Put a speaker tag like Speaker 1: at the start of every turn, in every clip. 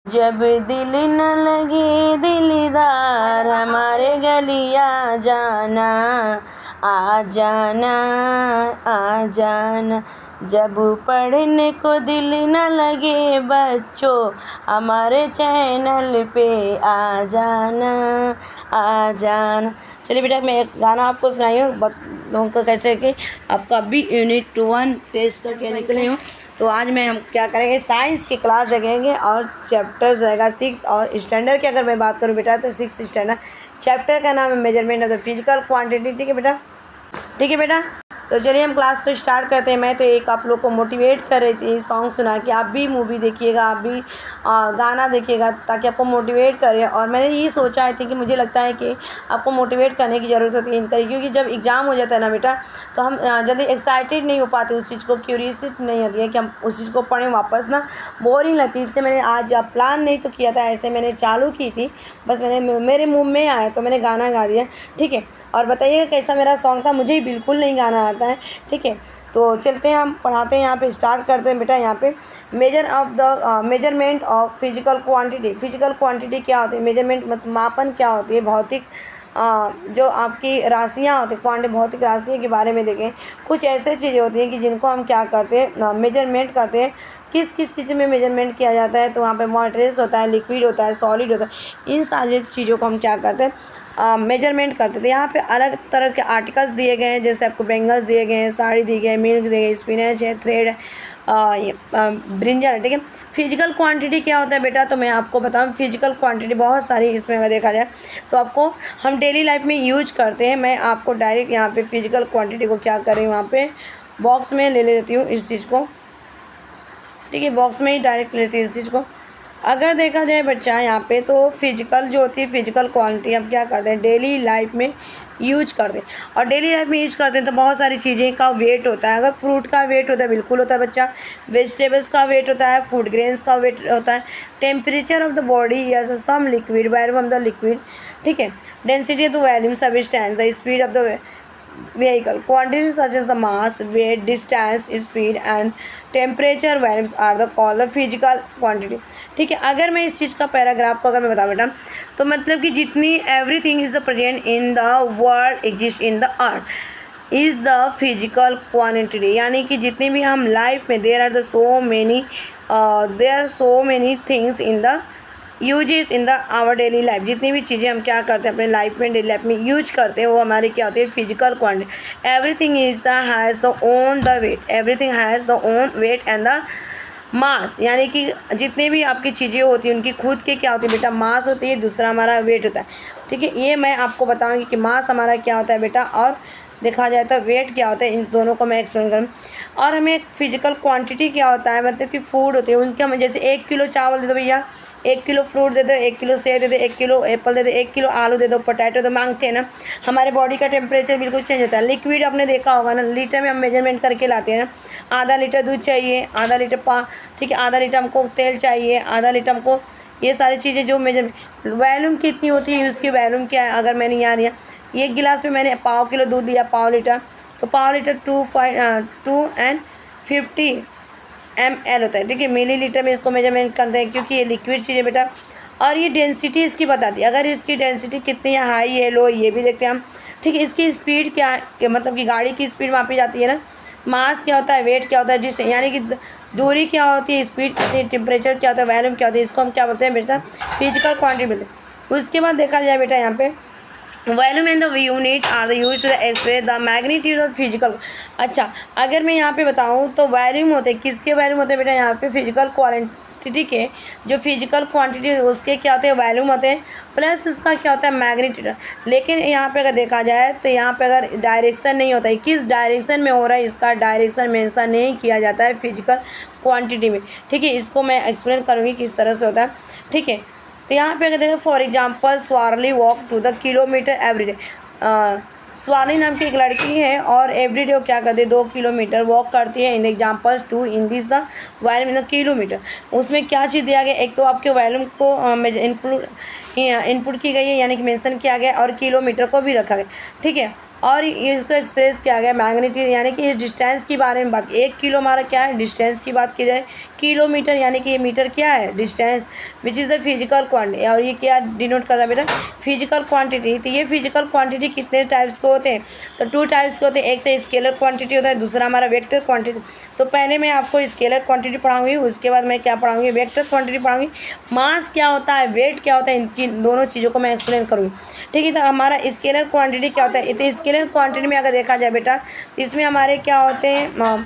Speaker 1: जब दिल न लगे दिलदार हमारे गलिया जाना, आ जाना आ जाना। जब पढ़ने को दिल न लगे बच्चों हमारे चैनल पे आ जाना, आ जाना। चलिए बेटा, मैं एक गाना आपको सुनाई हूँ उनको कैसे कि आपका अभी यूनिट 1 टेस्ट करके निकले हूँ। तो आज मैं हम क्या करेंगे, साइंस की क्लास देखेंगे और चैप्टर्स रहेगा 6 और स्टैंडर्ड की अगर मैं बात करूँ बेटा तो 6 स्टैंडर्ड। चैप्टर का नाम है measurement of the physical quantity. ठीक है बेटा, ठीक है बेटा। तो चलिए हम क्लास को स्टार्ट करते हैं। मैं तो एक आप लोग को मोटिवेट कर रही थी सॉन्ग सुना कि आप भी मूवी देखिएगा, आप भी गाना देखिएगा ताकि आपको मोटिवेट करे। और मैंने ये सोचा है थी कि मुझे लगता है कि आपको मोटिवेट करने की ज़रूरत होती है इनका, क्योंकि जब एग्ज़ाम हो जाता है ना बेटा तो हम जल्दी एक्साइटेड नहीं हो पाते उस चीज़ को, क्यूरियसिटी नहीं होती है कि हम उस चीज़ को पढ़ें वापस ना, बोरिंग लगती है। इसलिए मैंने आज प्लान नहीं तो किया था, ऐसे मैंने चालू की थी, बस मेरे मुँह में आया तो मैंने गाना गा दिया। ठीक है, और बताइएगा कैसा मेरा सॉन्ग था, मुझे बिल्कुल नहीं गाना आता है। ठीक है, तो चलते हैं हम पढ़ाते हैं, यहाँ पे स्टार्ट करते हैं बेटा। यहाँ पे measurement of physical quantity. Physical quantity क्या होती है, मेजरमेंट मतलब मापन क्या होती है, भौतिक जो आपकी राशियाँ होती हैं, क्वांटिटी भौतिक राशियों के बारे में देखें। कुछ ऐसे चीज़ें होती हैं कि जिनको हम क्या करते हैं, मेजरमेंट करते हैं। किस किस चीज़ में मेजरमेंट किया जाता है, तो वहाँ पे मॉडरेस होता है, लिक्विड होता है, सॉलिड होता है। इन सारी चीज़ों को हम क्या करते हैं, मेजरमेंट करते थे। यहाँ पे अलग तरह के आर्टिकल्स दिए गए हैं, जैसे आपको बेंगल्स दिए गए हैं, साड़ी दी गई है, मिल्क दिए गए, स्पिनच है, थ्रेड है, ब्रिंजल है। ठीक है, फिजिकल क्वांटिटी क्या होता है बेटा, तो मैं आपको बताऊँ। फिजिकल क्वांटिटी बहुत सारी इसमें अगर देखा जाए तो आपको हम डेली लाइफ में यूज करते हैं। मैं आपको डायरेक्ट यहाँ पे फिजिकल क्वांटिटी को क्या करें, वहाँ पे बॉक्स में ले लेती हूँ इस चीज़ को। ठीक है, बॉक्स में ही डायरेक्ट लेती हूँ इस चीज़ को। अगर देखा जाए बच्चा यहाँ पे तो फिजिकल जो होती है, फिजिकल क्वांटिटी हम क्या करते हैं, डेली लाइफ में यूज करते हैं। और डेली लाइफ में यूज करते हैं तो बहुत सारी चीज़ें का वेट होता है। अगर फ्रूट का वेट होता है, बिल्कुल होता है बच्चा। वेजिटेबल्स का वेट होता है, फूड ग्रेन्स का वेट होता है। Temperature of the body yes some liquid, volume of the liquid. ठीक है, density of the volume, substance, the speed of the vehicle. Quantities such as the mass, weight, distance, speed and temperature values are the called the physical quantity. ठीक है, अगर मैं इस चीज़ का paragraph को अगर मैं बताऊँ बेटा तो मतलब कि जितनी everything is the present in the world exist in the earth is the physical quantity. यानी कि जितनी भी हम लाइफ में there are so many things in the uses in the our daily life. जितनी भी चीज़ें हम क्या करते हैं अपने लाइफ में, डेली लाइफ में यूज करते हैं, वो हमारी क्या होती है, physical quantity. Everything is the has the own the weight, everything has the own weight and the mass. यानी कि जितनी भी आपकी चीज़ें होती हैं उनकी खुद की क्या होती है बेटा, मास होती है, दूसरा हमारा वेट होता है। ठीक है, ये मैं आपको बताऊँगी कि मास हमारा क्या होता है बेटा, और देखा जाए तो वेट क्या होता है, इन दोनों को मैं एक्सप्लेन करूँ। और हमें फिजिकल क्वान्टिटी क्या होता है, मतलब कि फूड होती है उनके, हमें जैसे 1 किलो चावल दे दो भैया, 1 किलो फ्रूट दे दो, 1 किलो सेब दे दो, 1 किलो एप्पल दे दो, 1 किलो आलू दे दो, पोटैटो तो मांगते हैं ना। हमारे बॉडी का टेम्परेचर बिल्कुल चेंज होता है। लिक्विड आपने देखा होगा ना, लीटर में हम मेजरमेंट करके लाते हैं ना। आधा लीटर दूध चाहिए, आधा लीटर ठीक है, आधा लीटर हमको तेल चाहिए, आधा लीटर हमको, ये सारी चीज़ें जो मेजरमेंट। वैल्यूम कितनी होती है, उसकी वैल्यूम क्या है, अगर मैंने यहाँ लिया 1 गिलास में मैंने पाव किलो दूध लिया, पाव लीटर, तो पाव लीटर 250 ml होता है। ठीक है, मिलीलीटर में इसको मेजरमेंट करते हैं क्योंकि ये लिक्विड चीज़ है बेटा। और ये डेंसिटी इसकी बताती है, अगर इसकी डेंसिटी कितनी है, हाई है, लो, ये भी देखते हैं हम। ठीक है, इसकी स्पीड क्या है, मतलब कि गाड़ी की स्पीड मापी जाती है ना। मास क्या होता है, वेट क्या होता है, डिस्टेंस यानी कि दूरी क्या होती है, स्पीड कितनी है, टेम्परेचर क्या होता है, वैल्यूम क्या होती है, इसको हम क्या बोलते हैं बेटा, फिजिकल क्वांटिटी बोलते हैं। उसके बाद देखा जाए बेटा यहाँ पे volume and the unit are the use to express the magnitude of physical. अच्छा, अगर मैं यहाँ पे बताऊँ तो वॉल्यूम होते हैं, किसके वॉल्यूम होते हैं बेटा, यहाँ पे फिजिकल क्वांटिटी के जो फिजिकल क्वांटिटी उसके क्या होते हैं, वॉल्यूम होते हैं, प्लस उसका क्या होता है, मैग्नीट्यूड। लेकिन यहाँ पे अगर देखा जाए तो यहाँ पे अगर डायरेक्शन नहीं होता है, किस डायरेक्शन में हो रहा है इसका डायरेक्शन मेंशन नहीं किया जाता है फिजिकल क्वांटिटी में। ठीक है, इसको मैं एक्सप्लेन करूँगी किस तरह से होता है। ठीक है, तो यहाँ पे अगर देखें, for example Swarali walk to the kilometre everyday. Swarali नाम की एक लड़की है और एवरीडे वो क्या करती है, 2 किलोमीटर वॉक करती है। In examples to in this the volume in the kilometre. उसमें क्या चीज़ दिया गया, एक तो आपके वॉल्यूम को इनपुट की गई है, यानी कि मेंशन किया गया, और किलोमीटर को भी रखा गया। ठीक है, और इसको एक्सप्रेस किया गया मैग्नीट्यूड, यानी कि इस डिस्टेंस के बारे में बात। 1 किलो हमारा क्या है, डिस्टेंस की बात की जाए, किलोमीटर, यानी कि ये मीटर क्या है, distance, which is the physical quantity. और ये क्या डिनोट कर रहा है बेटा, फिजिकल क्वांटिटी। तो ये फिजिकल क्वांटिटी कितने टाइप्स के होते हैं, तो 2 टाइप्स के होते हैं। एक तो स्केलर क्वांटिटी होता है, दूसरा हमारा वेक्टर क्वांटिटी। तो पहले मैं आपको स्केलर क्वांटिटी पढ़ाऊंगी, उसके बाद मैं क्या पढ़ाऊंगी, वेक्टर क्वांटिटी पढ़ाऊंगी। मास क्या होता है, वेट क्या होता है, इन दोनों चीज़ों को मैं एक्सप्लेन करूँगी। ठीक है, तो हमारा स्केलर क्वांटिटी क्या होता है, तो स्केलर क्वांटिटी में अगर देखा जाए बेटा, इसमें हमारे क्या होते हैं,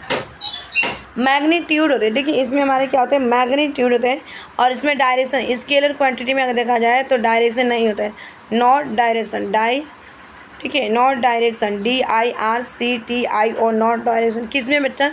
Speaker 1: मैग्नीट्यूड होते हैं। देखिए इसमें हमारे क्या होते हैं, मैग्नीट्यूड होते हैं। और इसमें डायरेक्शन, स्केलर क्वांटिटी में अगर देखा जाए तो डायरेक्शन नहीं होता है, नॉट डायरेक्शन, ठीक है, not direction, DIRCTIO, not direction. किस में बेटा,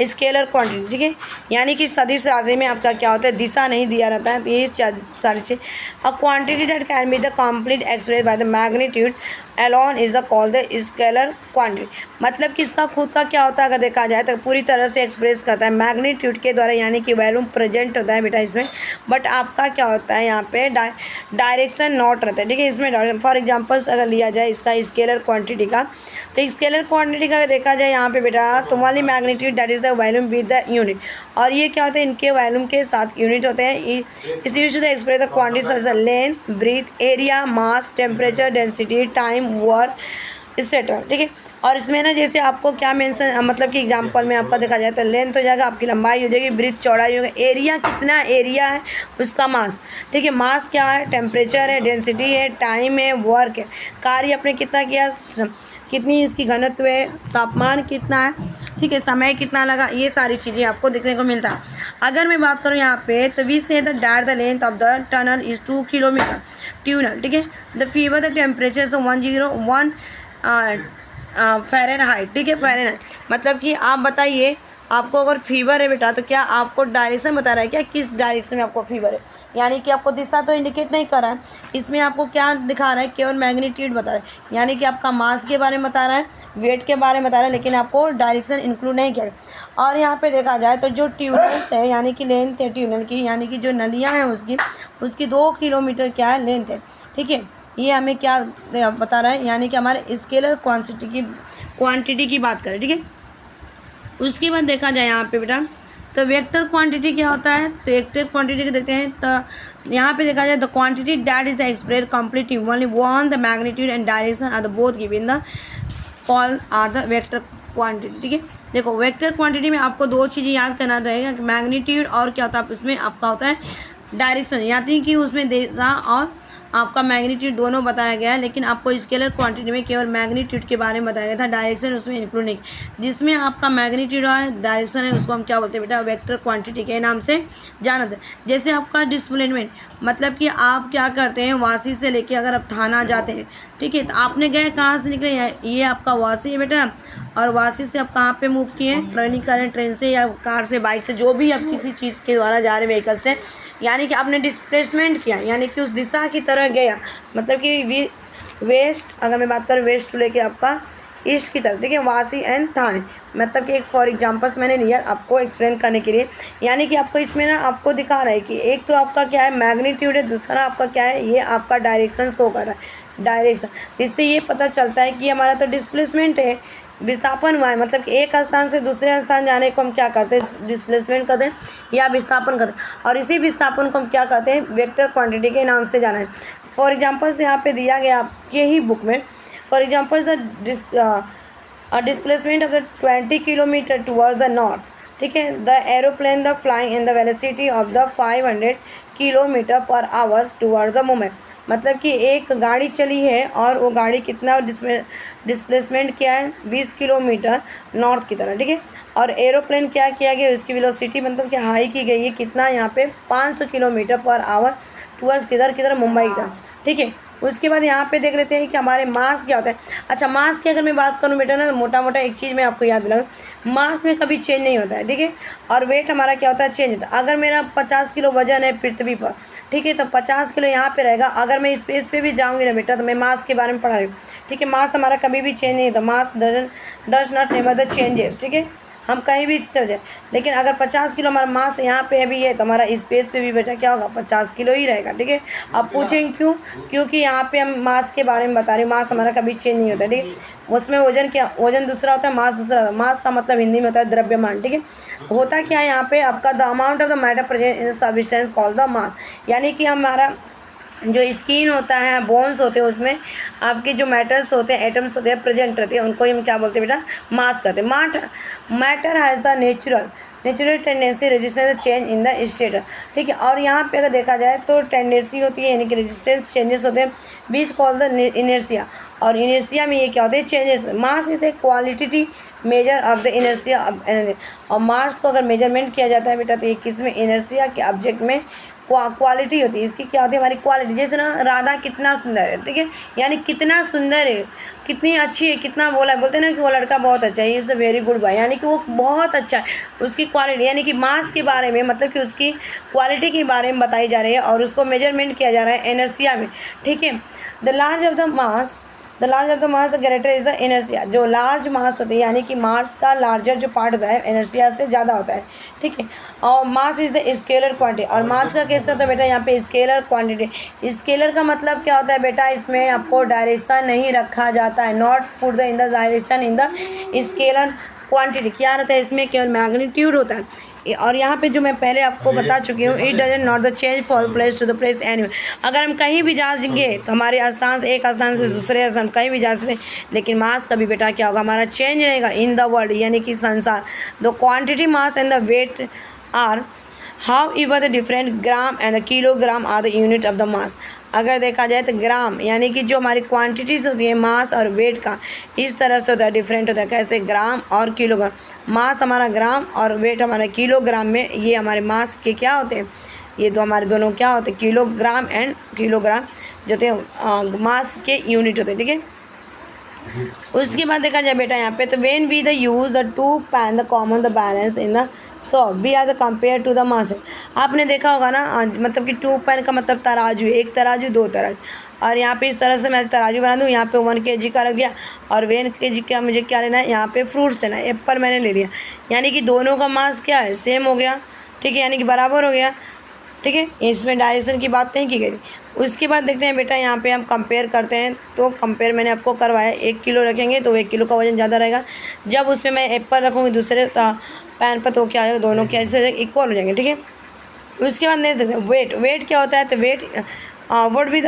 Speaker 1: स्केलर क्वांटिटी। ठीक है, यानी कि सदिश राशि में आपका क्या होता है, दिशा नहीं दिया रहता है। तो ये सारी चीज़, a quantity that can be the complete express by the magnitude alone is the call the scalar quantity. मतलब कि इसका खुद का क्या होता है, अगर देखा जाए तो पूरी तरह से एक्सप्रेस करता है मैग्नीट्यूड के द्वारा, यानी कि वैल्यूम प्रेजेंट होता है बेटा इसमें। बट आपका क्या होता है, यहाँ पे डायरेक्शन नॉट रहता है। ठीक है, इसमें फॉर एग्जांपल्स अगर लिया जाए इसका स्केलर क्वांटिटी का, तो स्केलर क्वांटिटी का अगर देखा जाए यहाँ पे बेटा, तो वाली magnitude that is the volume with the unit. और ये क्या होता है, इनके वैल्यूम के साथ यूनिट होते हैं। Is use to express the quantity such the length, breadth, area, mass, temperature, density, time, work, etcetera. ठीक है, और इसमें ना जैसे आपको क्या मेंशन, मतलब कि एग्जांपल में आपका देखा जाए तो लेंथ हो जाएगा, आपकी लंबाई हो जाएगी, ब्रीथ चौड़ाई होगा, एरिया कितना एरिया है उसका मास। ठीक है, मास क्या है, टेम्परेचर है, डेंसिटी है, टाइम है, वर्क है, कार्य आपने कितना किया, कितनी इसकी घनत्व है, तापमान कितना है, ठीक है, समय कितना लगा, ये सारी चीज़ें आपको देखने को मिलता है। अगर मैं बात करूँ यहाँ पे, तो we say that the length of the tunnel is 2 kilometre tunnel. ठीक है, द फीवर द टेम्परेचर से 101 फ़ारेनहाइट। ठीक है, फ़ारेनहाइट, मतलब कि आप बताइए, आपको अगर फीवर है बेटा, तो क्या आपको डायरेक्शन बता रहा है क्या, किस डायरेक्शन में आपको फीवर है, यानी कि आपको दिशा तो इंडिकेट नहीं कर रहा है। इसमें आपको क्या दिखा रहा है, केवल मैग्नीट्यूड बता रहा है, यानी कि आपका मास के बारे में बता रहा है, वेट के बारे में बता रहा है, लेकिन आपको डायरेक्शन इंक्लूड नहीं किया। और यहाँ पे देखा जाए तो जो ट्यूबल्स है, यानी कि लेंथ है ट्यूबल की, यानी कि जो नलियाँ हैं उसकी 2 किलोमीटर क्या है, लेंथ है। ठीक है, ये हमें क्या बता रहा है, यानी कि हमारे स्केलर क्वांटिटी की बात करें। ठीक है, उसके बाद देखा जाए यहाँ पे बेटा, तो वेक्टर क्वांटिटी क्या होता है, तो वेक्टर क्वांटिटी को देखते हैं। तो यहाँ पे देखा जाए the quantity that is the express completely only one the magnitude and direction are the both given the call are the vector quantity. ठीक है, देखो वेक्टर क्वांटिटी में आपको 2 चीज़ें याद करना रहेगा, मैग्नीट्यूड और क्या होता है, उसमें आपका होता है डायरेक्शन, यानी कि उसमें दिशा और आपका मैग्नीट्यूड दोनों बताया गया है। लेकिन आपको स्केलर क्वांटिटी में केवल मैग्नीट्यूड के बारे में बताया गया था, डायरेक्शन उसमें इंक्लूड नहीं। जिसमें आपका मैग्नीट्यूड है, डायरेक्शन है, उसको हम क्या बोलते हैं बेटा, वेक्टर क्वांटिटी के नाम से जाना था। जैसे आपका डिस्प्लेसमेंट, मतलब कि आप क्या करते हैं, वासी से लेके अगर आप थाना जाते हैं, ठीक है, तो आपने गए कहाँ से निकले, ये आपका वासी है बेटा, और वासी से आप कहाँ पे मूव किए, ट्रेनिंग करें, ट्रेन से या कार से, बाइक से, जो भी आप किसी चीज़ के द्वारा जा रहे व्हीकल से, यानी कि आपने डिस्प्लेसमेंट किया, यानी कि उस दिशा की तरह गया। मतलब कि वेस्ट, अगर मैं बात करूँ वेस्ट टू लेके आपका ईस्ट की तरफ। ठीक है, वासी एंड थाने, मतलब कि एक फॉर एग्जांपल्स मैंने लिया आपको एक्सप्लेन करने के लिए। यानी कि आपको इसमें ना आपको दिखा रहा है कि एक तो आपका क्या है, मैग्नीट्यूड है, दूसरा आपका क्या है, ये आपका डायरेक्शन शो कर रहा है, डायरेक्शन। इससे ये पता चलता है कि हमारा तो डिस्प्लेसमेंट है, विस्थापन हुआ है, मतलब कि एक स्थान से दूसरे स्थान जाने को हम क्या करते हैं, डिस्प्लेसमेंट करते हैं या विस्थापन करते हैं। और इसी विस्थापन को हम क्या कहते हैं, वेक्टर क्वांटिटी के नाम से जाना है। फॉर एग्जांपल्स यहाँ पे दिया गया आपके ही बुक में, for examples displacement of the 20 kilometre towards the north. ठीक है, the aeroplane the flying in the velocity of the 500 kilometre पर आवर्स टुवर्ड्स द मूवमेंट। मतलब कि एक गाड़ी चली है और वो गाड़ी कितना डिस्प्लेसमेंट किया है, 20 किलोमीटर नॉर्थ की तरह। ठीक है, और एरोप्लेन क्या किया गया, उसकी वेलोसिटी मतलब कि हाई की गई है कितना, यहाँ पे 500 किलोमीटर पर आवर टूवर्ड्स किधर मुंबई की तरफ। ठीक है, उसके बाद यहाँ पे देख लेते हैं कि हमारे मास क्या होता है। अच्छा, मास की अगर मैं बात करूँ बेटा ना, मोटा मोटा एक चीज़ मैं आपको याद दिलाऊँ, मास में कभी चेंज नहीं होता है। ठीक है, और वेट हमारा क्या होता है, चेंज होता है। अगर मेरा 50 किलो वजन है पृथ्वी पर, ठीक है, तो 50 किलो यहाँ पे रहेगा। अगर मैं स्पेस पे भी जाऊँगी ना बेटा, तो मैं मास के बारे में पढ़ा रही हूँ। ठीक है, मास हमारा कभी भी चेंज नहीं होता, mass does not never the changes. ठीक है, हम कहीं भी चल जाए, लेकिन अगर 50 किलो हमारा मास यहाँ पे अभी है तो हमारा स्पेस पे भी बेटा क्या होगा, 50 किलो ही रहेगा। ठीक है, अब पूछेंगे क्यों, क्योंकि यहाँ पे हम मास के बारे में बता रहे हैं, मास हमारा कभी चेंज नहीं होता। ठीक है, उसमें वजन क्या, वजन दूसरा होता है, मास दूसरा होता है। मास का मतलब हिंदी में होता है द्रव्यमान। ठीक है, होता क्या है यहाँ पे आपका, the amount of the matter present in substance called the mass, यानी कि हमारा जो स्किन होता है, बोन्स होते हैं, उसमें आपके जो मैटर्स होते हैं, एटम्स होते हैं, प्रेजेंट रहते हैं, उनको हम क्या बोलते हैं बेटा, मास कहते हैं। Matter has the natural tendency resistance change in the state. ठीक है, और यहाँ पे अगर देखा जाए तो टेंडेंसी होती है, यानी कि रेजिस्टेंस चेंजेस होते हैं, बीच कॉल द इनर्शिया, और इनर्शिया में ये क्या होते हैं, changes. Mass is a qualitative major of the inertia of energy, और मास को अगर मेजरमेंट किया जाता है बेटा तो ये किस में, इनर्शिया के ऑब्जेक्ट में क्वालिटी होती है, इसकी क्या होती है, हमारी क्वालिटी। जैसे ना राधा कितना सुंदर है, ठीक है, यानी कितना सुंदर है, कितनी अच्छी है, कितना बोला, बोलते हैं ना कि वो लड़का बहुत अच्छा है, is a very good boy, यानी कि वो बहुत अच्छा है, उसकी क्वालिटी, यानी कि मास के बारे में, मतलब कि उसकी क्वालिटी के बारे में बताई जा रही है, और उसको मेजरमेंट किया जा रहा है इनर्शिया में। ठीक है, the large of the mass the greater is the inertia, जो लार्ज मास होती है, यानी कि मास का लार्जर जो पार्ट होता है इनर्शिया से ज़्यादा होता है। ठीक है, और mass is the scalar quantity, और मास का कैसे होता है बेटा, यहाँ पे स्केलर क्वांटिटी। स्केलर का मतलब क्या होता है बेटा, इसमें आपको डायरेक्शन नहीं रखा जाता है, not put the in the direction in the scalar quantity. क्या रहता है इसमें, केवल मैग्नीट्यूड होता है। और यहाँ पे जो मैं पहले आपको बता चुकी हूँ, it doesn't not the change for place to the place anyway. अगर हम कहीं भी जा सकेंगे तो हमारे स्थान से, एक स्थान से दूसरे स्थान कहीं भी जा सकते, लेकिन मास कभी बेटा क्या होगा, हमारा चेंज रहेगा इन द वर्ल्ड, यानी कि संसार। The quantity, mass and the weight are however the different, gram and the kilogram are the unit of the mass. अगर देखा जाए तो ग्राम, यानी कि जो हमारी क्वांटिटीज़ होती है मास और वेट का, इस तरह से होता है, डिफरेंट होता है। कैसे, ग्राम और किलोग्राम, मास हमारा ग्राम और वेट हमारा किलोग्राम में, ये हमारे मास के क्या होते हैं, ये दो हमारे दोनों क्या होते हैं, किलोग्राम एंड किलोग्राम जो होते हैं मास के यूनिट होते हैं। ठीक है, उसके बाद देखा जाए बेटा यहाँ पे, तो when we the use the two pan the common the balance in the so be are the compare to the mass. आपने देखा होगा ना, मतलब कि टू पैन का मतलब तराजू, एक तराजू, दो तराजू, और यहाँ पे इस तरह से मैं तराजू बना दूँ, यहाँ पे 1 kg का रख दिया, और 1 kg का मुझे क्या लेना है, यहाँ पे फ्रूट्स लेना है, एप्पल मैंने ले लिया, यानी कि दोनों का मास क्या है, सेम हो गया। ठीक है, यानी कि बराबर हो गया। ठीक है, इसमें डायरेक्शन की बात नहीं की गई। उसके बाद देखते हैं बेटा, यहाँ पे हम कंपेयर करते हैं, तो कंपेयर मैंने आपको करवाया, 1 किलो रखेंगे तो 1 किलो का वजन ज़्यादा रहेगा। जब उसमें मैं एप्पल रखूँगी दूसरे पैन पर, तो क्या आएगा, दोनों क्या ऐसे इक्वल हो जाएंगे। ठीक है, उसके बाद देख सकते हैं वेट क्या होता है, तो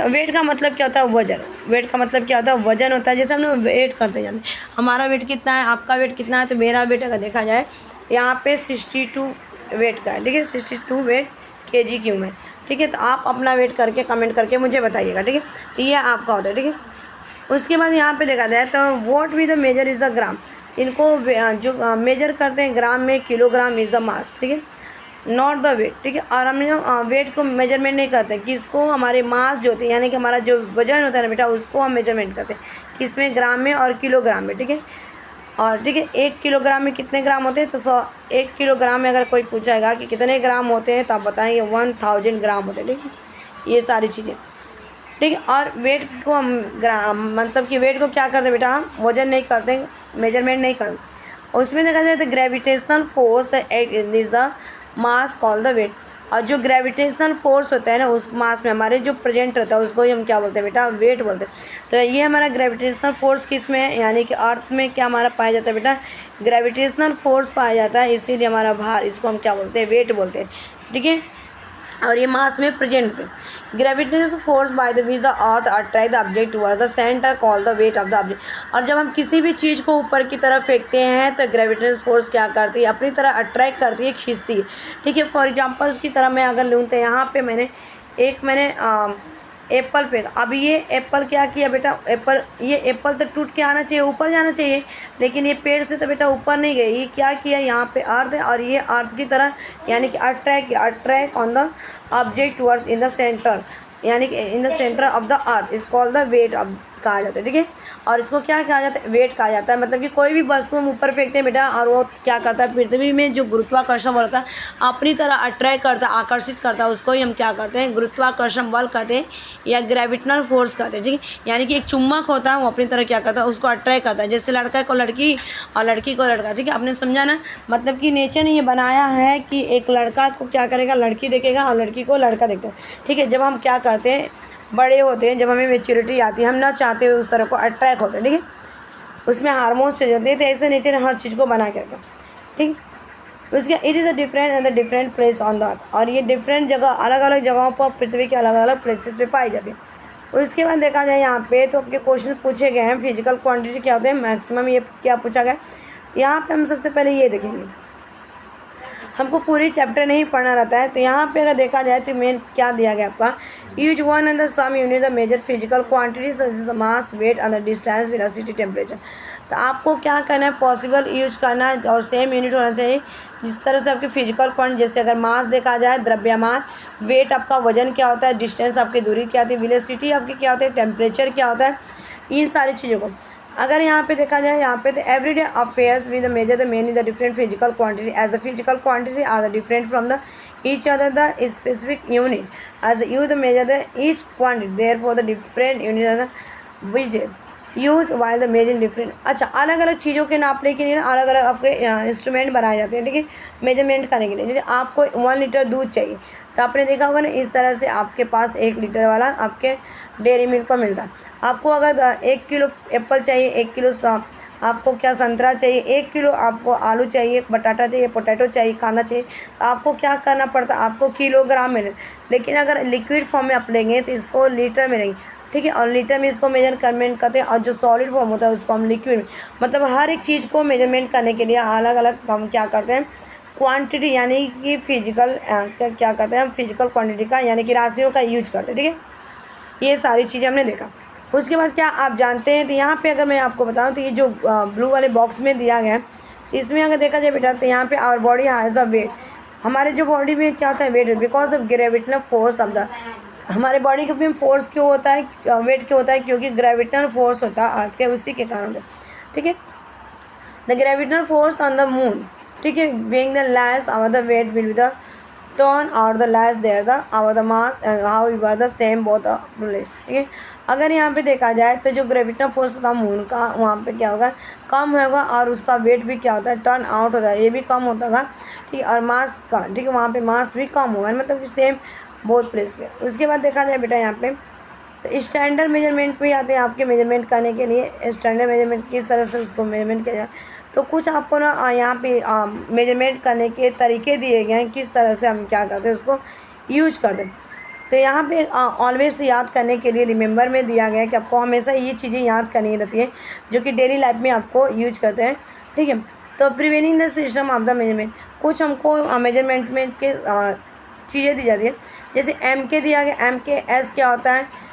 Speaker 1: वेट का मतलब क्या होता है, वजन। वेट का मतलब क्या होता है, वजन होता है। जैसे हम लोग वेट करते जाते हैं, हमारा वेट कितना है, आपका वेट कितना है, तो मेरा वेट अगर देखा जाए यहाँ पे 62 वेट का है। ठीक है, 62 वेट kg क्यों है। ठीक है, तो आप अपना वेट करके कमेंट करके मुझे बताइएगा। ठीक है, तो ये आपका होता है। ठीक है, उसके बाद यहाँ पे देखा जाए तो what we the measure is the gram, इनको जो मेजर करते हैं ग्राम में, किलोग्राम इज़ द मास। ठीक है, नॉट द वेट। ठीक है, और हम वेट को मेजरमेंट नहीं करते, किसको, हमारे मास जो होते हैं, यानी कि हमारा जो वजन होता है ना बेटा, उसको हम मेजरमेंट करते हैं, किसमें, ग्राम में और किलोग्राम में। ठीक है, और ठीक है, 1 किलोग्राम में कितने ग्राम होते हैं, तो 1 किलोग्राम में अगर कोई पूछेगा कि कितने ग्राम होते हैं, तो आप बताएंगे 1000 ग्राम होते हैं। ठीक है, ये सारी चीज़ें। ठीक है, और वेट को हम ग्राम, मतलब कि वेट को क्या करते बेटा, हम वजन नहीं करते, मेजरमेंट नहीं करते। उसमें देखा जाए तो gravitational force the is the mass call the weight, और जो ग्रेविटेशनल फोर्स होता है ना, उस मास में हमारे जो प्रेजेंट रहता है, उसको ही हम क्या बोलते हैं बेटा, वेट बोलते हैं। तो ये हमारा ग्रेविटेशनल फोर्स किस में है, यानी कि अर्थ में क्या हमारा पाया जाता है बेटा, ग्रेविटेशनल फोर्स पाया जाता है, इसीलिए हमारा भार, इसको हम क्या बोलते हैं, वेट बोलते हैं। ठीक है, और ये मास में प्रेजेंट थे। Gravitational force by the which the earth attract the object towards the centre call the weight of the object. और जब हम किसी भी चीज़ को ऊपर की तरफ फेंकते हैं तो ग्रेविटेशनल फोर्स क्या करती है, अपनी तरह अट्रैक्ट करती है, खींचती है। ठीक है, फॉर एग्जांपल्स की तरह मैं अगर लूँ तो यहाँ पे मैंने एप्पल पे, अब ये एप्पल क्या किया बेटा, ये एप्पल तो टूट के आना चाहिए, ऊपर जाना चाहिए, लेकिन ये पेड़ से तो बेटा ऊपर नहीं गई, ये क्या किया, यहाँ पे अर्थ है और ये अर्थ की तरह, यानी कि attract on the object towards in the centre, यानी कि in the centre of the earth is called the weight of कहा जाता है, ठीक है। और इसको क्या कहा जाता है, वेट कहा जाता है। मतलब कि कोई भी वस्तु हम ऊपर फेंकते हैं बेटा और वो क्या करता है, पृथ्वी में जो गुरुत्वाकर्षण बल होता है अपनी तरह अट्रैक्ट करता है, आकर्षित करता है, उसको ही हम क्या कहते हैं, गुरुत्वाकर्षण बल कहते हैं या ग्रेविटेशनल फोर्स कहते हैं, ठीक है। यानी कि एक चुम्बक होता है वो अपनी तरह क्या करता है, उसको अट्रैक्ट करता है, जैसे लड़का को लड़की और लड़की को लड़का, ठीक है। आपने समझा ना। मतलब कि नेचर ने ये बनाया है कि एक लड़का को क्या करेगा, लड़की देखेगा और लड़की को लड़का देखेगा, ठीक है। जब हम क्या करते हैं, बड़े होते हैं, जब हमें मेच्योरिटी आती है, हम ना चाहते हुए उस तरह को अट्रैक्ट होते हैं, ठीक है। उसमें हार्मोन्स चेंज होते हैं, तो ऐसे नेचर ने हर चीज़ को बना के रखा, ठीक। उसके it is a different and the different place on the earth, और ये डिफरेंट जगह अलग अलग जगहों पर पृथ्वी के अलग अलग प्लेसेस पे पाई जाती है। उसके बाद देखा जाए यहाँ पे तो आपके क्वेश्चन पूछे गए हैं, फिजिकल क्वांटिटी क्या होते हैं, मैक्सिमम ये क्या पूछा गया। यहाँ पे हम सबसे पहले ये देखेंगे, हमको पूरी चैप्टर नहीं पढ़ना रहता है, तो यहाँ पे अगर देखा जाए तो मेन क्या दिया गया आपका, use one and the some unit the measure physical quantity such as the mass, weight and the distance, velocity, temperature. तो आपको क्या करना है, पॉसिबल यूज करना है और सेम यूनिट होना चाहिए जिस तरह से आपकी फिजिकल क्वांटिटी, जैसे अगर मास देखा जाए द्रव्यमान, वेट आपका वजन क्या होता है, डिस्टेंस आपकी दूरी क्या होती है, वेलोसिटी आपकी क्या होती है, टेम्परेचर क्या होता है, इन सारी चीज़ों को अगर यहाँ पे देखा जाए, यहाँ पे तो everyday affairs with measure the main the different physical quantity as the physical quantity are the different from the each other the specific unit as the use the measure the each quantity, therefore the different units are the which use while the measuring different. अच्छा, अलग अलग चीज़ों के नापने के लिए ना अलग अलग आपके इंस्ट्रूमेंट बनाए जाते हैं, ठीक है, मेजरमेंट करने के लिए। जैसे आपको 1 लीटर दूध चाहिए तो आपने देखा होगा ना, इस तरह से आपके पास 1 लीटर वाला आपके डेयरी मिल्क पर मिलता है। आपको अगर 1 किलो एप्पल चाहिए, 1 किलो आपको क्या संतरा चाहिए, 1 किलो आपको आलू चाहिए, बटाटा चाहिए, पोटैटो चाहिए, खाना चाहिए, तो आपको क्या करना पड़ता है, आपको किलोग्राम मिले। लेकिन अगर लिक्विड फॉर्म में आप लेंगे तो इसको लीटर मिलेंगे, ठीक है। और लीटर में इसको मेजरमेंट करते हैं, और जो सॉलिड फॉर्म होता है उसको हम लिक्विड में, मतलब हर एक चीज़ को मेजरमेंट करने के लिए अलग अलग हम क्या करते हैं, क्वांटिटी यानी कि फिजिकल क्या करते हैं हम, फिजिकल क्वांटिटी का यानी कि राशियों का यूज करते हैं, ठीक है। ये सारी चीज़ें हमने देखा। उसके बाद क्या आप जानते हैं, तो यहाँ पे अगर मैं आपको बताऊँ तो ये जो ब्लू वाले बॉक्स में दिया गया है, इसमें अगर देखा जाए बेटा तो यहाँ पे our body has a weight, हमारे जो बॉडी में क्या होता है, weight, because of gravitational force of the, हमारे बॉडी के ऊपर फोर्स क्यों होता है, वेट क्यों होता है, क्योंकि ग्रेविटेशनल फोर्स होता है अर्थ के, उसी के कारण, ठीक है। The gravitational force on the moon, ठीक है, being the less our the weight will be the turn और the less their the our the mass and how you are the same both the place, ठीक है। अगर यहाँ पे देखा जाए तो जो ग्रेविटेशनल फोर्स था मून का, वहाँ पे क्या होगा, कम होगा, और उसका वेट भी क्या होता है, टर्न आउट होता है, ये भी कम होता है, ठीक है। और मास का, ठीक है, वहाँ पे मास भी कम होगा, मतलब कि सेम बोथ प्लेस पे। उसके बाद देखा जाए बेटा यहाँ पे तो स्टैंडर्ड मेजरमेंट भी आते हैं आपके मेजरमेंट करने के लिए। स्टैंडर्ड मेजरमेंट किस तरह से उसको मेजरमेंट किया जाए, तो कुछ आपको ना यहाँ पे मेजरमेंट करने के तरीके दिए गए हैं, किस तरह से हम क्या करते हैं उसको यूज करते हैं। तो यहाँ पे ऑलवेज याद करने के लिए रिमेंबर में दिया गया है कि आपको हमेशा ये चीज़ें याद करनी रहती है जो कि डेली लाइफ में आपको यूज करते हैं, ठीक है। तो prevailing the system of the measurement, कुछ हमको मेजरमेंट में के चीज़ें दी जाती है, जैसे MK दिया गया, MKS क्या होता है,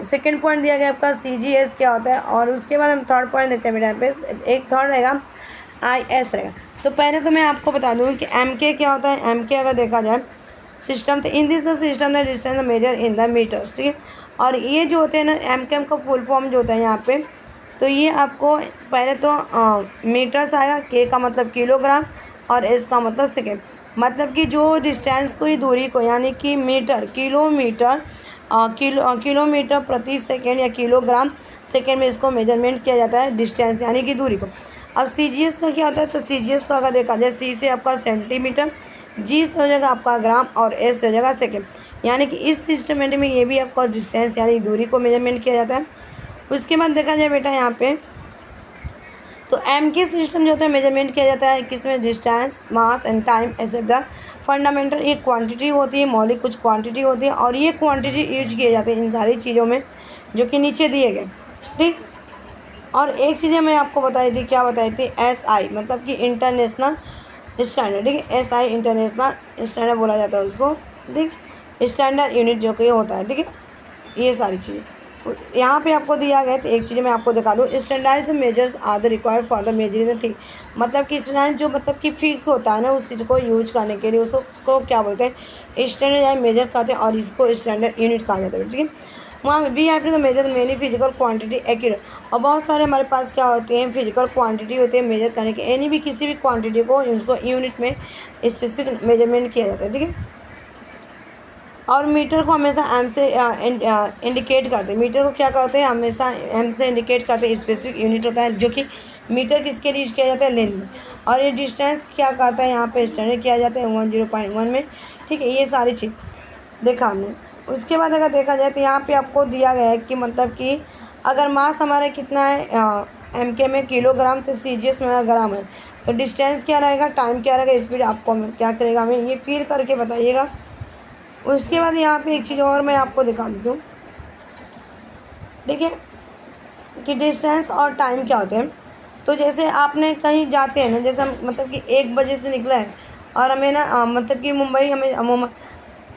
Speaker 1: सेकेंड पॉइंट दिया गया आपका CGS क्या होता है, और उसके बाद हम थर्ड पॉइंट देखते हैं मेरे यहाँ पे, एक थर्ड रहेगा IS रहेगा। तो पहले तो मैं आपको बता दूँ कि MK क्या होता है। MK अगर देखा जाए सिस्टम, तो in this the system the distance measure in the metres, ठीक है। और ये जो होते हैं ना, MK का फुल फॉर्म जो होता है यहाँ पे, तो ये आपको पहले तो मीटर्स आएगा, K का मतलब किलोग्राम और S का मतलब सेकेंड, मतलब कि जो डिस्टेंस को, ही दूरी को, यानी कि मीटर, किलोमीटर, किलोमीटर प्रति सेकेंड या किलोग्राम सेकेंड में इसको मेजरमेंट किया जाता है, डिस्टेंस यानी कि दूरी को। अब CGS का क्या होता है, तो CGS का अगर देखा जाए, C से आपका सेंटीमीटर, G से हो जाएगा आपका ग्राम और S से हो जाएगा सेकेंड, यानी कि इस सिस्टमेटिक में ये भी आपका डिस्टेंस यानी दूरी को मेजरमेंट किया जाता है। उसके बाद देखा जाए बेटा यहाँ पे तो MK सिस्टम जो होता है मेजरमेंट किया जाता है किसमें, distance, mass and time except the fundamental, एक क्वांटिटी होती है, मौलिक कुछ क्वांटिटी होती है, और ये क्वांटिटी यूज किए जाते हैं इन सारी चीज़ों में जो कि नीचे दिए गए, ठीक। और एक चीज़ें मैं आपको बताई थी, क्या बताई थी, SI मतलब कि इंटरनेशनल स्टैंडर्ड, ठीक है, SI इंटरनेशनल स्टैंडर्ड बोला जाता है उसको, ठीक, स्टैंडर्ड यूनिट जो कि होता है, ठीक है। ये सारी चीज़ें यहाँ पे आपको दिया गया। तो एक चीज़ मैं आपको दिखा दूँ, standardize measures are the required for the measuring the thing, मतलब कि स्टैंडर्ड जो मतलब कि फिक्स होता है ना, उस चीज़ को यूज करने के लिए उसको क्या बोलते हैं, स्टैंडर्डाइज मेजर कहते हैं, और इसको स्टैंडर्ड यूनिट कहा जाता है, ठीक है। वहाँ we have to measure many physical quantity accurate. और बहुत सारे हमारे पास क्या होते हैं, फिजिकल क्वांटिटी होते हैं मेजर करने के। एनी भी किसी भी क्वांटिटी को उसको यूनिट में स्पेसिफिक मेजरमेंट किया जाता है, ठीक है। और मीटर को हमेशा एम से इंडिकेट करते हैं। मीटर को क्या करते हैं, हमेशा एम से इंडिकेट करते हैं। स्पेसिफिक यूनिट होता है जो कि मीटर किसके रीच किया जाता है, लेंथ में। और ये डिस्टेंस क्या करता है, यहाँ पे स्टैंडर्ड किया जाता है 10.1 में, ठीक है। ये सारी चीज़ देखा हमने। उसके बाद अगर देखा जाए तो यहाँ पे आपको दिया गया है कि मतलब कि अगर मास हमारा कितना है एम के में किलोग्राम, तो सी जी एस में ग्राम है। तो डिस्टेंस क्या रहेगा, टाइम क्या रहेगा, स्पीड आपको क्या करेगा, हमें ये फील करके बताइएगा। उसके बाद यहाँ पे एक चीज़ और मैं आपको दिखा देती हूँ, ठीक है, कि डिस्टेंस और टाइम क्या होते हैं। तो जैसे आपने कहीं जाते हैं ना, जैसे हम मतलब कि 1 बजे से निकला है और हमें ना मतलब कि मुंबई हमें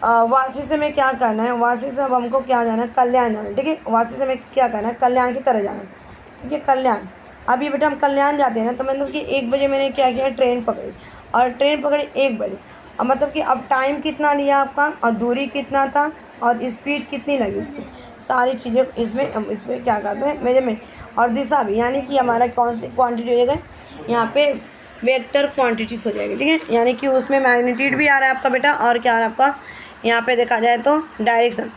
Speaker 1: वासी से हमें क्या करना है, वासी से अब हमको क्या जाना है, कल्याण जाना है, ठीक है। वासी से हमें क्या करना है, कल्याण की तरह जाना है, ठीक है, कल्याण। अभी बेटा हम कल्याण जाते हैं ना, तो मतलब कि 1 बजे मैंने क्या किया, ट्रेन पकड़ी और ट्रेन पकड़ी 1 बजे। अब मतलब कि अब टाइम कितना लिया आपका और दूरी कितना था और स्पीड कितनी लगी, इसकी सारी चीज़ें इसमें क्या करते हैं, मेजरमेंट। और दिशा भी, यानी कि हमारा कौन सी क्वांटिटी हो जाएगा, यहाँ पे वेक्टर क्वांटिटीज हो जाएगी, ठीक है। यानी कि उसमें मैग्नीट्यूड भी आ रहा है आपका बेटा, और क्या आ रहा है आपका, यहाँ पे देखा जाए तो डायरेक्शन।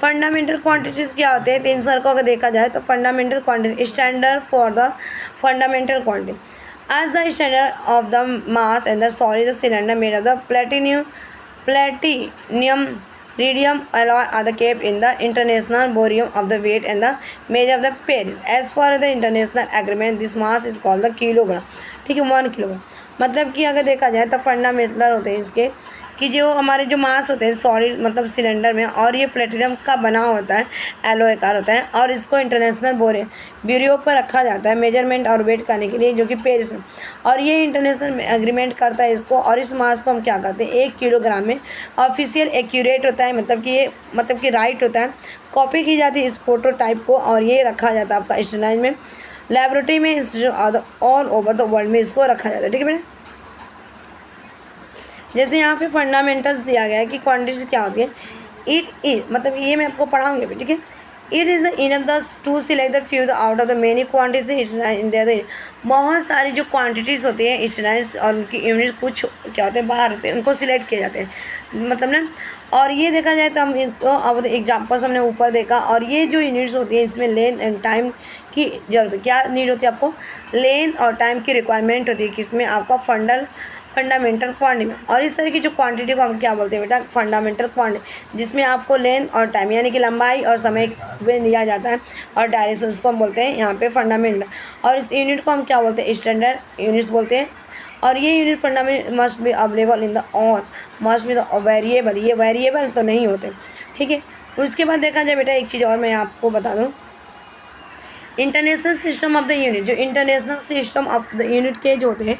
Speaker 1: फंडामेंटल क्वांटिटीज़ क्या होते हैं, 3 सर को अगर देखा जाए तो fundamental quantity, standard for the fundamental quantity as the standard of the mass and the solid the cylinder made of the platinum, rhodium alloy are the kept in the international borium of the weight and the measure of the Paris. As per the international agreement, this mass is called the kilogram, ठीक है, 1 kilogram. मतलब कि अगर देखा जाए तो fundamental होते हैं इसके कि जो हमारे जो मास होते हैं सॉलिड मतलब सिलेंडर में, और ये प्लेटिनम का बना होता है, एलॉय कार होता है, और इसको इंटरनेशनल ब्यूरो पर रखा जाता है मेजरमेंट और वेट करने के लिए, जो कि पेरिस में। और ये इंटरनेशनल एग्रीमेंट करता है इसको। और इस मास को हम क्या करते हैं, 1 किलोग्राम में ऑफिशियल एक्यूरेट होता है, मतलब कि ये मतलब कि राइट होता है, कॉपी की जाती है इस फोटोटाइप को, और ये रखा जाता है आपका स्टैंडर्ड में, लेबोरेटरी में, ऑल ओवर द वर्ल्ड में इसको रखा जाता है, ठीक है बेटा। जैसे यहाँ पे फंडामेंटल्स दिया गया है कि क्वांटिटी क्या होती है। इट इज मतलब ये मैं आपको पढ़ाऊंगी अभी, ठीक है। It is enough the two select the few out of the many quantities in their. बहुत सारी जो क्वांटिटीज़ होती हैं इट्स और उनकी यूनिट कुछ क्या होते हैं बाहर होते हैं, उनको सिलेक्ट किए जाते हैं मतलब ना। और ये देखा जाए तो हम इसको अब एग्जाम्पल्स हमने ऊपर देखा। और ये जो यूनिट्स होती हैं इसमें लेंथ एंड टाइम की जरूरत है। क्या नीड होती है आपको, लेंथ और टाइम की रिक्वायरमेंट होती है, किसमें आपका फंडामेंटल क्वांटिटी में। और इस तरह की जो क्वांटिटी को हम क्या बोलते हैं बेटा, फंडामेंटल क्वांटिटी, जिसमें आपको लेंथ और टाइम यानी कि लंबाई और समय में लिया जाता है, और डायरेक्शन उसको हम बोलते हैं यहाँ पे फंडामेंटल। और इस यूनिट को हम क्या बोलते हैं, स्टैंडर्ड यूनिट्स बोलते हैं। और ये unit fundamental must be available in the on must be the variable, ये वेरिएबल तो नहीं होते, ठीक है। उसके बाद देखा जाए बेटा एक चीज़ और मैं आपको बता दूँ, international system of the unit, जो international system of the unit के जो होते हैं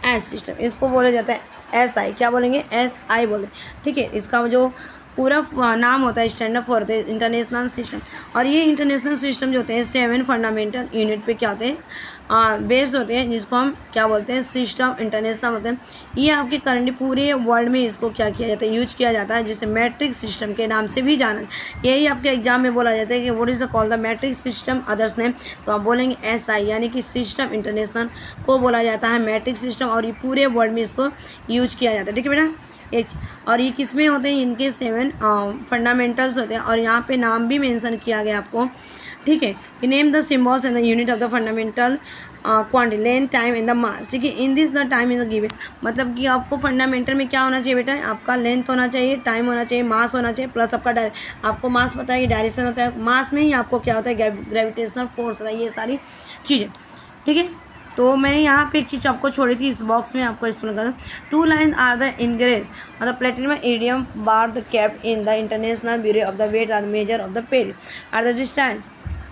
Speaker 1: IS सिस्टम, इसको बोला जाता है SI, क्या बोलेंगे, SI बोले, ठीक है। इसका जो पूरा नाम होता है standard for the international system. और ये इंटरनेशनल सिस्टम जो होते हैं 7 फंडामेंटल यूनिट पे क्या होते हैं बेस्ड होते हैं, जिसको हम क्या बोलते हैं, सिस्टम इंटरनेशनल होते हैं। ये आपके करंटली पूरे वर्ल्ड में इसको क्या किया जाता है, यूज किया जाता है, जिसे मैट्रिक्स सिस्टम के नाम से भी जाना। यही आपके एग्जाम में बोला जाता है कि what is the call the matrix system others name, तो आप बोलेंगे SI, यानी कि सिस्टम इंटरनेशनल को बोला जाता है मैट्रिक्स सिस्टम। और ये पूरे वर्ल्ड में इसको यूज किया जाता है, ठीक है बेटा। और ये किस में होते हैं, इनके 7 फंडामेंटल्स होते हैं। और यहाँ पे नाम भी मेंशन किया गया आपको, ठीक है, कि name the symbols and the unit of the fundamental quantity, length, time and the मास, ठीक है। इन this the time is given, मतलब कि आपको फंडामेंटल में क्या होना चाहिए बेटा, आपका लेंथ होना चाहिए, टाइम होना चाहिए, मास होना चाहिए, प्लस आपका आपको मास पता है कि डायरेक्शन होता है, मास में ही आपको क्या होता है, ग्रेविटेशनल फोर्स होता है, ये सारी चीज़ें, ठीक है। तो मैं यहाँ पे एक चीज़ आपको छोड़ी थी इस बॉक्स में, आपको एक्सप्लेन कर दूँ। 2 लाइन आर द इंग्रेज और the platinum iridium bar the kept in the international bureau of the weight are the measure of the Paris are the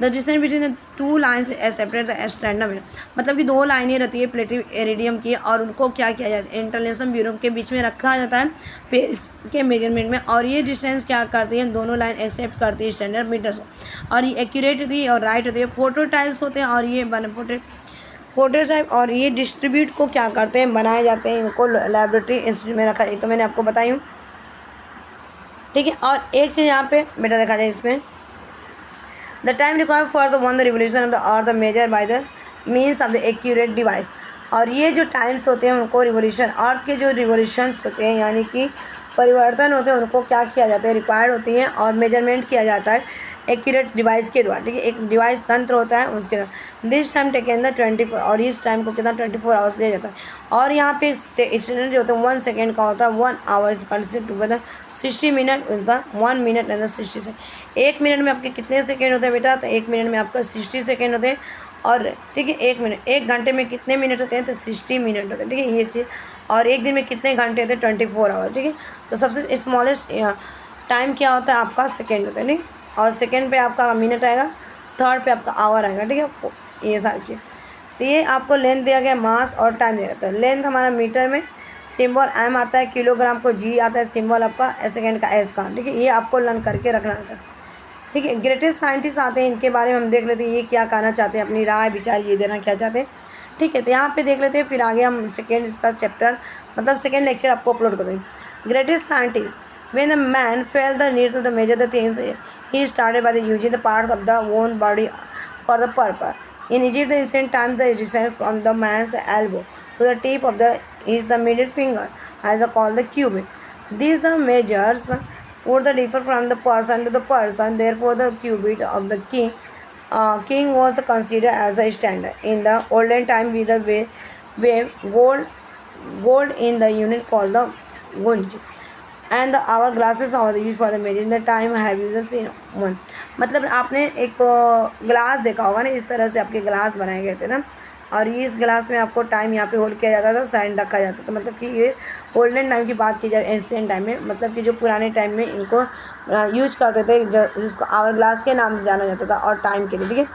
Speaker 1: distance between the 2 lines accepted the standard. मतलब कि 2 लाइनें रहती है platinum iridium की, और उनको क्या किया जाता है, इंटरनेशनल ब्यूरो के बीच में रखा जाता है पेरिस के मेजरमेंट में। और ये डिस्टेंस क्या करती है, दोनों लाइन एक्सेप्ट करती है स्टैंडर्ड मीटर से, और ये एक्यूरेट होती है और राइट होती है। फोटोटाइप्स होते हैं, और ये फोटोटाइप और ये डिस्ट्रीब्यूट को क्या करते हैं, बनाए जाते हैं, इनको लेबोरेटरी इंस्टीट्यूट में रखा जाए। तो मैंने आपको बताई हूँ ठीक है। और एक चीज़ यहाँ पे बेटा देखा जाए इसमें, the time required for the one the revolution of the earth measure by the means of the accurate device. और ये जो टाइम्स होते हैं उनको रिवोल्यूशन, अर्थ के जो रिवोल्यूशंस होते हैं यानी कि परिवर्तन होते हैं, उनको क्या किया जाता है, रिक्वायर्ड होती हैं और मेजरमेंट किया जाता है एक्यूरेट डिवाइस के द्वारा। ठीक है, एक डिवाइस तंत्र होता है उसके द्वारा। दिस टाइम टेकन द 24, और इस टाइम को कितना 24 आवर्स दिया जाता है। और यहाँ पे स्टैंडर्ड जो होता है 1 सेकेंड का होता है, 1 hour is considered to be 60 minute, उनका 1 मिनट एंड 60 सेकेंड। 1 मिनट में आपके कितने सेकेंड होते हैं बेटा, तो 1 मिनट में आपका 60 सेकेंड होते हैं। और ठीक है, 1 मिनट, 1 घंटे में कितने मिनट होते हैं, तो 60 मिनट होते हैं। ठीक है, ये चीज़। और एक दिन में कितने घंटे होते हैं, 24 आवर। ठीक है, तो सबसे स्मॉलेस्ट टाइम क्या होता है आपका, सेकेंड होता है। ठीक, और सेकेंड पे आपका मिनट आएगा, थर्ड पे आपका आवर आएगा। ठीक है, ये सारी चीज़। तो ये आपको लेंथ दिया गया, मास और टाइम दिया जाता है। लेंथ हमारा मीटर में सिंबल एम आता है, किलोग्राम को जी आता है सिंबल आपका, सेकेंड का एस का। ठीक है, ये आपको लर्न करके रखना होता है। ठीक है, ग्रेटेस्ट साइंटिस्ट आते हैं, इनके बारे में हम देख लेते हैं ये क्या कहना चाहते हैं, अपनी राय विचार ये देना क्या चाहते हैं। ठीक है, तो यहाँ पे देख लेते हैं, फिर आगे हम सेकेंड इसका चैप्टर मतलब सेकेंड लेक्चर आपको अपलोड कर देंगे। Greatest scientist, when the man felt the need to measure the things, he started by the using the parts of the own body for the purpose. In Egypt, the ancient times, the descent from the man's elbow to the tip of the is the middle finger, as called the cubit. These the measures would differ from the person to the person. Therefore, the cubit of the king was considered as the standard. In the olden time, with the wave gold in the unit called the gunj. And hourglasses our use for the measuring the time have use seen one. मतलब आपने एक glass देखा होगा ना, इस तरह से आपके ग्लास बनाए गए थे ना, और इस ग्लास में आपको टाइम यहाँ पे होल्ड किया जाता था, साइन रखा जाता था। मतलब कि ये गोल्डन टाइम की बात की जाए, एंशिएंट टाइम में, मतलब कि जो पुराने टाइम में इनको यूज करते थे, जिसको आवर ग्लास के नाम से जाना जाता था और टाइम के लिए। ठीक है,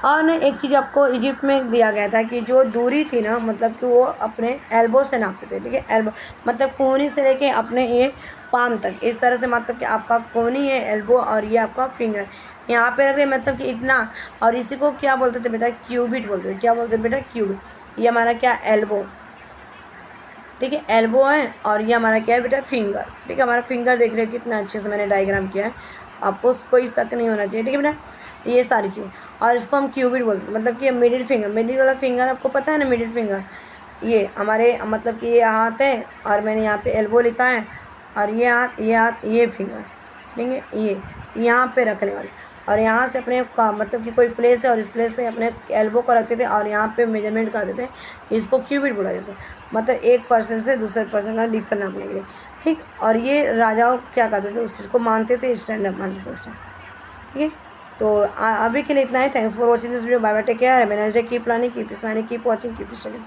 Speaker 1: और ना एक चीज़ आपको इजिप्ट में दिया गया था कि जो दूरी थी ना, मतलब कि वो अपने एल्बो से नापते थे। ठीक है, एल्बो मतलब कोहनी से लेके अपने ये पाम तक, इस तरह से, मतलब कि आपका कोहनी है एल्बो और ये आपका फिंगर यहाँ पे रख रहे, मतलब कि इतना। और इसी को क्या बोलते थे बेटा, क्यूबिट बोलते थे। क्या बोलते थे बेटा, क्यूबिट। ये हमारा क्या, एल्बो। ठीक है, एल्बो है, और ये हमारा क्या है बेटा, फिंगर। ठीक है, हमारा फिंगर देख रहे हो कितना अच्छे से मैंने डायग्राम किया है, आपको कोई शक नहीं होना चाहिए। ठीक है बेटा, ये सारी चीज़। और इसको हम क्यूबिट बोलते हैं, मतलब कि मिडिल फिंगर, मिडिल वाला फिंगर आपको पता है ना, मिडिल फिंगर ये हमारे, मतलब कि ये हाथ है, और मैंने यहाँ पे एल्बो लिखा है, और ये हाथ, ये फिंगर। ठीक है, ये यहाँ पे रखने वाले, और यहाँ से अपने का मतलब कि कोई प्लेस है और इस प्लेस पे अपने एल्बो को रखते थे और यहाँ पे मेजरमेंट करते थे, इसको क्यूबिट बोला जाता है। मतलब एक पर्सन से दूसरे पर्सन का डिफरेंस नापने के लिए। ठीक, और ये राजाओं क्या करते थे, उस चीज़ को मानते थे, स्टैंडर्ड मानते थे उस टाइम। ठीक है, तो अभी के लिए इतना ही। Thanks for watching this video. Bye bye, take care, have a nice day, keep learning, keep smiling, keep watching, keep studying.